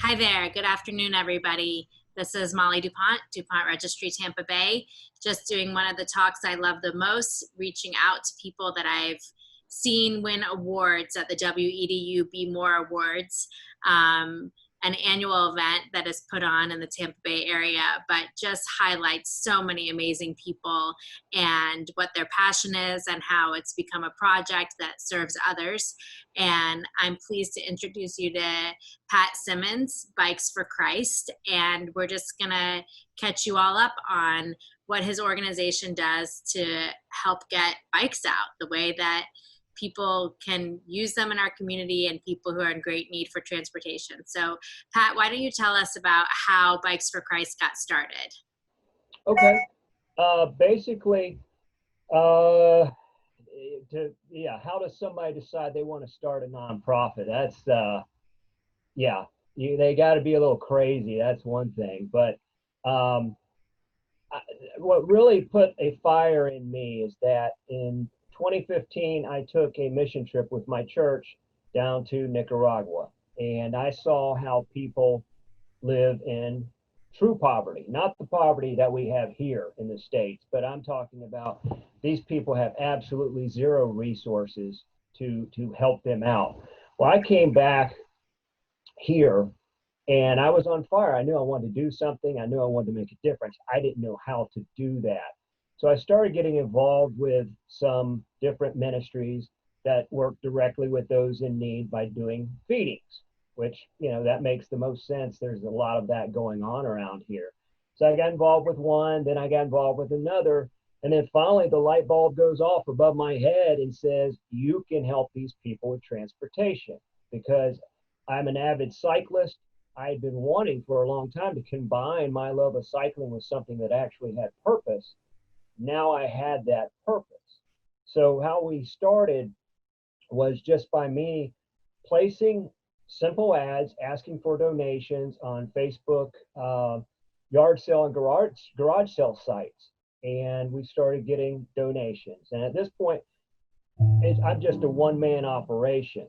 Hi there. Good afternoon, everybody. This is Molly DuPont, DuPont Registry, Tampa Bay. Just doing one of the talks I love the most, reaching out to people that I've seen win awards at the WEDU Be More Awards, an annual event that is put on in the Tampa Bay area, but just highlights so many amazing people and what their passion is and how it's become a project that serves others. And I'm pleased to introduce you to Pat Simmons, Bikes for Christ, and we're just gonna catch you all up on what his organization does to help get bikes out, the way that people can use them in our community and people who are in great need for transportation. So Pat, why don't you tell us about how Bikes for Christ got started? Okay. Basically, how does somebody decide they want to start a nonprofit? That's, they got to be a little crazy. That's one thing. But what really put a fire in me is that in 2015, I took a mission trip with my church down to Nicaragua, and I saw how people live in true poverty, not the poverty that we have here in the States, but I'm talking about these people have absolutely zero resources to help them out. Well, I came back here and I was on fire. I knew I wanted to do something. I knew I wanted to make a difference. I didn't know how to do that. So I started getting involved with some different ministries that work directly with those in need by doing feedings, which, that makes the most sense. There's a lot of that going on around here. So I got involved with one, then I got involved with another. And then finally the light bulb goes off above my head and says, you can help these people with transportation, because I'm an avid cyclist. I had been wanting for a long time to combine my love of cycling with something that actually had purpose. Now I had that purpose. So how we started was just by me placing simple ads, asking for donations on Facebook, yard sale and garage sale sites. And we started getting donations. And at this point, I'm just a one-man operation.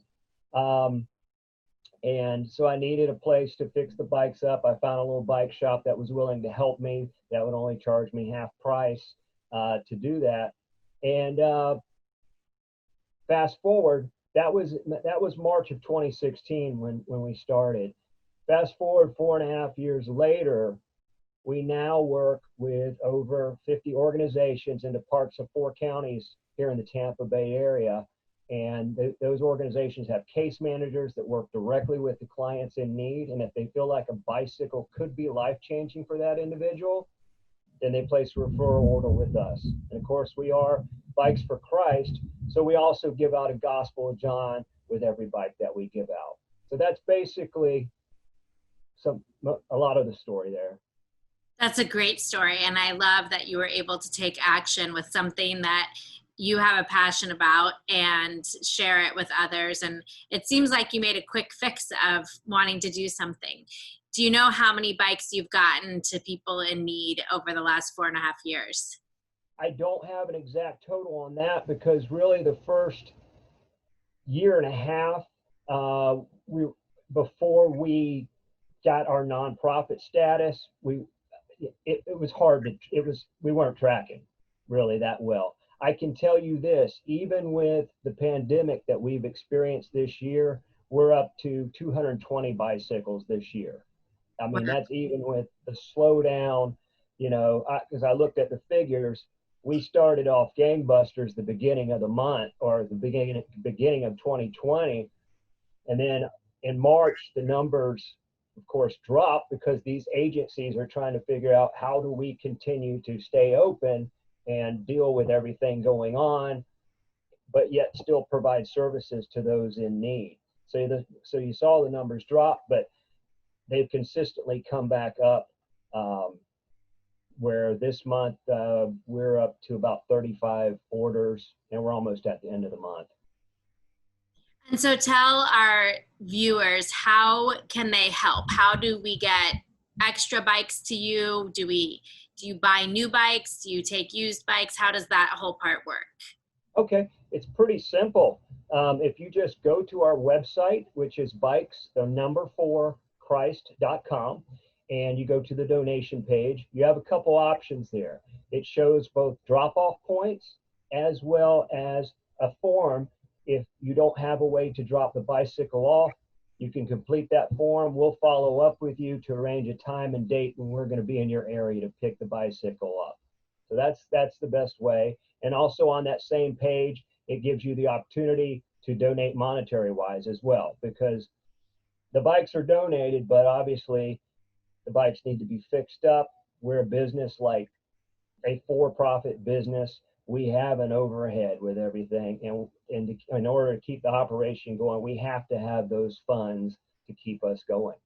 And so I needed a place to fix the bikes up. I found a little bike shop that was willing to help me, that would only charge me half price to do that. And fast forward, that was March of 2016 when we started. Fast forward 4.5 years later, we now work with over 50 organizations in the parts of 4 counties here in the Tampa Bay area. And those organizations have case managers that work directly with the clients in need. And if they feel like a bicycle could be life-changing for that individual, then they place a referral order with us. And of course, we are Bikes for Christ, so we also give out a Gospel of John with every bike that we give out. So that's basically a lot of the story there. That's a great story, and I love that you were able to take action with something that you have a passion about and share it with others. And it seems like you made a quick fix of wanting to do something. Do you know how many bikes you've gotten to people in need over the last 4.5 years? I don't have an exact total on that, because really the first 1.5 years, before we got our nonprofit status, it was hard we weren't tracking really that well. I can tell you this, even with the pandemic that we've experienced this year, we're up to 220 bicycles this year. I mean, that's even with the slowdown, because I looked at the figures. We started off gangbusters the beginning of the month, or the beginning of 2020. And then in March, the numbers, of course, dropped because these agencies are trying to figure out how do we continue to stay open and deal with everything going on, but yet still provide services to those in need. So you saw the numbers drop, but they've consistently come back up, where this month we're up to about 35 orders, and we're almost at the end of the month. And so tell our viewers, how can they help? How do we get extra bikes to you? Do you buy new bikes? Do you take used bikes? How does that whole part work? Okay, it's pretty simple. If you just go to our website, which is bikes, the number 4, bikesforchrist.com, and you go to the donation page. You have a couple options there. It shows both drop-off points as well as a form. If you don't have a way to drop the bicycle off, you can complete that form. We'll follow up with you to arrange a time and date when we're going to be in your area to pick the bicycle up. So that's the best way. And also on that same page, it gives you the opportunity to donate monetary wise as well, because the bikes are donated, but obviously the bikes need to be fixed up. We're a business like a for-profit business. We have an overhead with everything, and in order to keep the operation going, we have to have those funds to keep us going.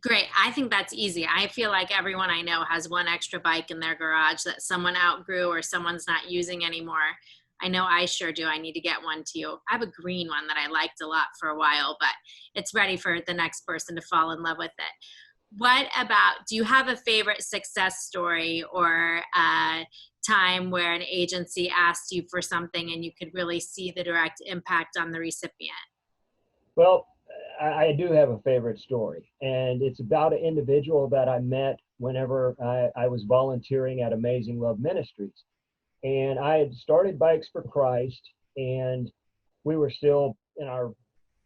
Great. I think that's easy. I feel like everyone I know has one extra bike in their garage that someone outgrew or someone's not using anymore. I know I sure do. I need to get one too. I have a green one that I liked a lot for a while, but it's ready for the next person to fall in love with it. What about, do you have a favorite success story or a time where an agency asked you for something and you could really see the direct impact on the recipient? Well, I do have a favorite story, and it's about an individual that I met whenever I was volunteering at Amazing Love Ministries. And I had started Bikes for Christ, and we were still in our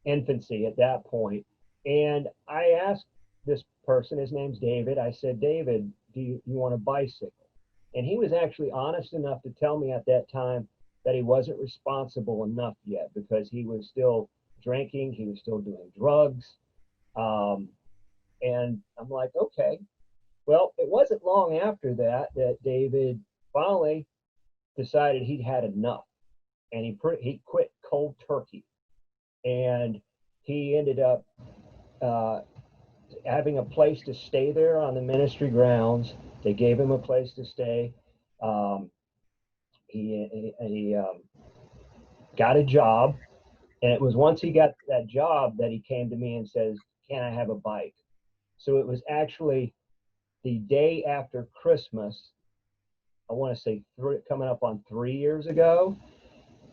infancy at that point. And I asked this person, his name's David, I said, David, do you want a bicycle? And he was actually honest enough to tell me at that time that he wasn't responsible enough yet, because he was still drinking, he was still doing drugs. And I'm like, okay. Well, it wasn't long after that David finally decided he'd had enough, and he quit cold turkey, and he ended up having a place to stay there on the ministry grounds. They gave him a place to stay. He got a job, and it was once he got that job that he came to me and says, can I have a bike? So it was actually the day after Christmas, I want to say coming up on 3 years ago,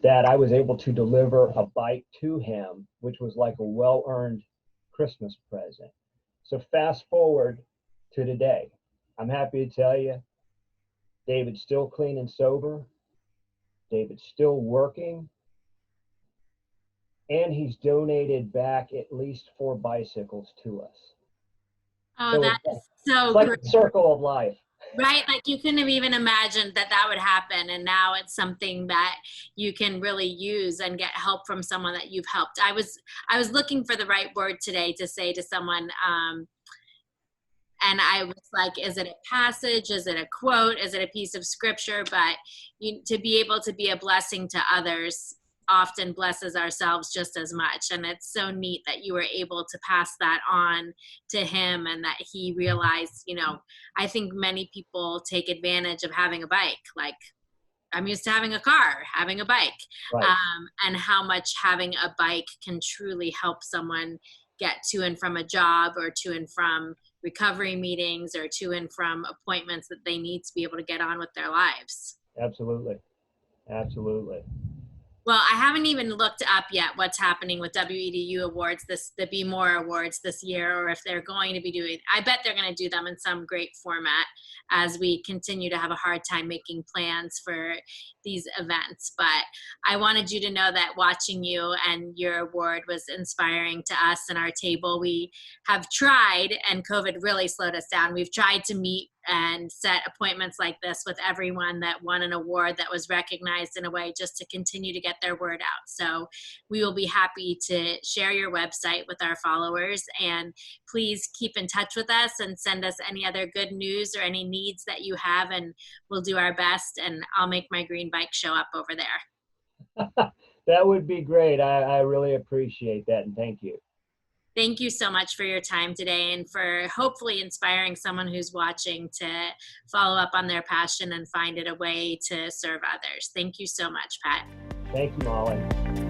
that I was able to deliver a bike to him, which was like a well-earned Christmas present. So fast forward to today. I'm happy to tell you, David's still clean and sober. David's still working. And he's donated back at least 4 bicycles to us. Oh, that is so it's like great. the circle of life. Right? Like you couldn't have even imagined that that would happen. And now it's something that you can really use and get help from someone that you've helped. I was looking for the right word today to say to someone, and I was like, is it a passage? Is it a quote? Is it a piece of scripture? But to be able to be a blessing to others often blesses ourselves just as much. And it's so neat that you were able to pass that on to him, and that he realized, I think many people take advantage of having a bike. Like, I'm used to having a car, having a bike, right. And how much having a bike can truly help someone get to and from a job, or to and from recovery meetings, or to and from appointments that they need to be able to get on with their lives. Absolutely. Absolutely. Well, I haven't even looked up yet what's happening with WEDU awards, the Be More awards this year, or if they're going to be doing, I bet they're going to do them in some great format as we continue to have a hard time making plans for these events. But I wanted you to know that watching you and your award was inspiring to us and our table. We have tried, and COVID really slowed us down. We've tried to meet and set appointments like this with everyone that won an award that was recognized in a way, just to continue to get their word out. So we will be happy to share your website with our followers, and please keep in touch with us and send us any other good news or any needs that you have, and we'll do our best, and I'll make my green bike show up over there. That would be great. I really appreciate that, and thank you. Thank you so much for your time today, and for hopefully inspiring someone who's watching to follow up on their passion and find it a way to serve others. Thank you so much, Pat. Thank you, Molly.